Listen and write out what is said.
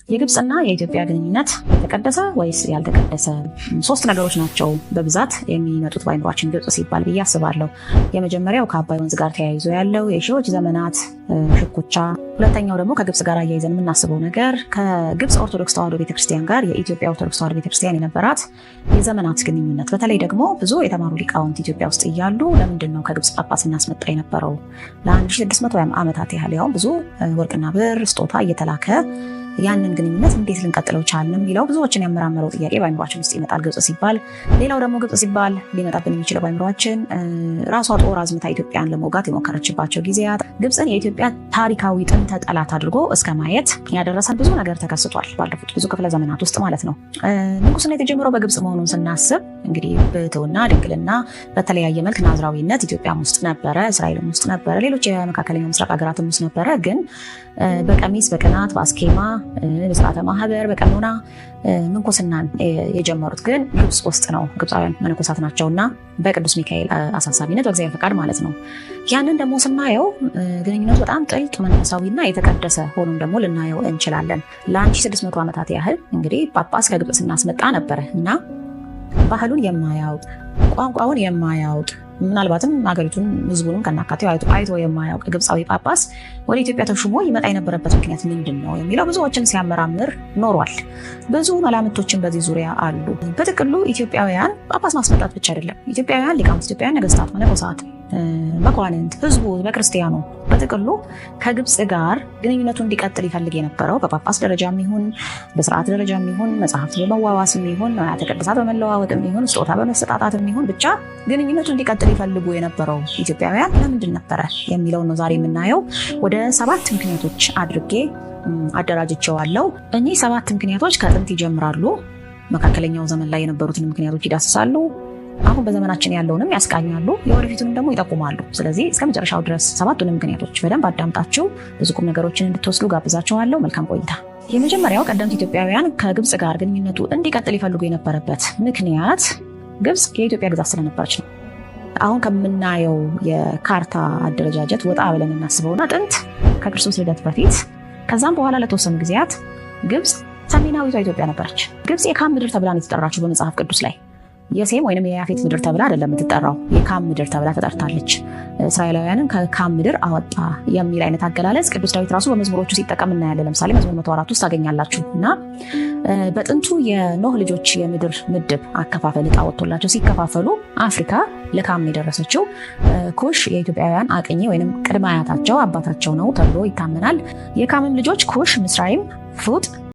የግብጽና የኢትዮጵያ ግንኙነት የተቀደሰ ወይስ ያልተቀደሰ? ሶስት ነገሮች ናቸው በብዛት የሚመጡት በአይምሯችን ግብጽ ሲባል ብዬ አስባለሁ። የመጀመሪያው ከአባይ ወንዝ ጋር ተያይዞ ያለው የሺዎች ዘመናት ሽኩቻ፣ ሁለተኛው ደግሞ ከግብጽ ጋር አያይዘን የምናስበው ነገር ከግብጽ ኦርቶዶክስ ተዋሕዶ ቤተክርስቲያን ጋር የኢትዮጵያ ኦርቶዶክስ ተዋሕዶ ቤተክርስቲያን የነበራት የዘመናት ግንኙነት። በተለይ ደግሞ ብዙ የተማሩ ሊቃውንት ኢትዮጵያ ውስጥ እያሉ ለምንድን ነው ከግብጽ ጳጳስ እናስመጣ የነበረው ለ1600 ዓመታት ያህል ያውም ብዙ ወርቅና ብር ስጦታ እየተላከ ያንን ግንኙነት እንዴት ልንቀጥለው ቻልን የሚለው ብዙዎችን ያመራመረው ጥያቄ በአይምሯችን ውስጥ ይመጣል ግብጽ ሲባል። ሌላው ደግሞ ግብጽ ሲባል ሊመጣብን የሚችለው በአይምሯችን ራሷ ጦር አዝምታ ኢትዮጵያን ለመውጋት የሞከረችባቸው ጊዜያት፣ ግብጽን የኢትዮጵያ ታሪካዊ ጥንተ ጠላት አድርጎ እስከ ማየት ያደረሰን ብዙ ነገር ተከስቷል ባለፉት ብዙ ክፍለ ዘመናት ውስጥ ማለት ነው። ንጉስና የተጀመረው በግብጽ መሆኑን ስናስብ እንግዲህ ብሕትውና፣ ድንግልና በተለያየ መልክ ናዝራዊነት ኢትዮጵያም ውስጥ ነበረ፣ እስራኤልም ውስጥ ነበረ፣ ሌሎች የመካከለኛው ምስራቅ ሀገራትም ውስጥ ነበረ። ግን በቀሚስ በቅናት በአስኬማ በስርዓተ ማህበር በቀኖና ምንኩስናን የጀመሩት ግን ግብጽ ውስጥ ነው። ግብፃውያን መነኮሳት ናቸውና በቅዱስ ሚካኤል አሳሳቢነት በእግዚአብሔር ፈቃድ ማለት ነው። ያንን ደግሞ ስናየው ግንኙነቱ በጣም ጥልቅ መንፈሳዊና የተቀደሰ ሆኖም ደግሞ ልናየው እንችላለን። ለ1600 ዓመታት ያህል እንግዲህ ጳጳስ ከግብጽ ስናስመጣ ነበረ እና ባህሉን የማያውቅ ቋንቋውን የማያውቅ ምናልባትም ሀገሪቱን ህዝቡንም ከናካቴው አይቶ የማያውቅ ግብፃዊ ጳጳስ ወደ ኢትዮጵያ ተሹሞ ይመጣ የነበረበት ምክንያት ምንድን ነው የሚለው ብዙዎችን ሲያመራምር ኖሯል። ብዙ መላምቶችን በዚህ ዙሪያ አሉ። በጥቅሉ ኢትዮጵያውያን ጳጳስ ማስመጣት ብቻ አይደለም። ኢትዮጵያውያን ሊቃውንት፣ ኢትዮጵያውያን ነገስታት፣ መነኮሳት፣ መኳንንት፣ ህዝቡ በክርስቲያኑ በጥቅሉ ከግብጽ ጋር ግንኙነቱ እንዲቀጥል ይፈልግ የነበረው በጳጳስ ደረጃም ይሁን በስርዓት ደረጃም ይሁን መጽሐፍት በመዋዋስም ይሁን ንዋያተ ቅድሳት በመለዋወጥም ይሁን ስጦታ በመሰጣጣትም ይሁን ብቻ ግንኙነቱ እንዲቀጥል ይፈልጉ የነበረው ኢትዮጵያውያን ለምንድን ነበረ የሚለውን ነው ዛሬ የምናየው። ወደ 7 ምክንያቶች አድርጌ አደራጅቼዋለሁ። እኚህ 7 ምክንያቶች ከጥንት ይጀምራሉ። መካከለኛው ዘመን ላይ የነበሩትን ምክንያቶች ይዳስሳሉ። አሁን በዘመናችን ያለውንም ያስቃኛሉ፣ የወደፊቱንም ደግሞ ይጠቁማሉ። ስለዚህ እስከ መጨረሻው ድረስ 7ቱንም ምክንያቶች በደንብ አዳምጣችሁ ብዙ ቁም ነገሮችን እንድትወስዱ ጋብዛችኋለሁ። መልካም ቆይታ። የመጀመሪያው ቀደምት ኢትዮጵያውያን ከግብጽ ጋር ግንኙነቱ እንዲቀጥል ይፈልጉ የነበረበት ምክንያት ግብጽ የኢትዮጵያ ግዛት ስለነበረች ነው። አሁን ከምናየው የካርታ አደረጃጀት ወጣ ብለን እናስበውና ጥንት ከክርስቶስ ልደት በፊት ከዛም በኋላ ለተወሰኑ ጊዜያት ግብጽ ሰሜናዊቷ ኢትዮጵያ ነበረች። ግብጽ የካም ምድር ተብላ ነው የተጠራችው በመጽሐፍ ቅዱስ ላይ። የሴም ወይንም የያፌት ምድር ተብላ አይደለም የምትጠራው፣ የካም ምድር ተብላ ተጠርታለች። እስራኤላውያንን ከካም ምድር አወጣ የሚል አይነት አገላለጽ ቅዱስ ዳዊት ራሱ በመዝሙሮቹ ሲጠቀም እናያለን። ለምሳሌ መዝሙር 104 ውስጥ ታገኛላችሁ። እና በጥንቱ የኖህ ልጆች የምድር ምድብ አከፋፈል ዕጣ ወጥቶላቸው ሲከፋፈሉ አፍሪካ ለካም የደረሰችው ኩሽ የኢትዮጵያውያን አቅኚ ወይንም ቅድመ አያታቸው አባታቸው ነው ተብሎ ይታመናል። የካምም ልጆች ኩሽ፣ ምስራይም፣ ፉጥ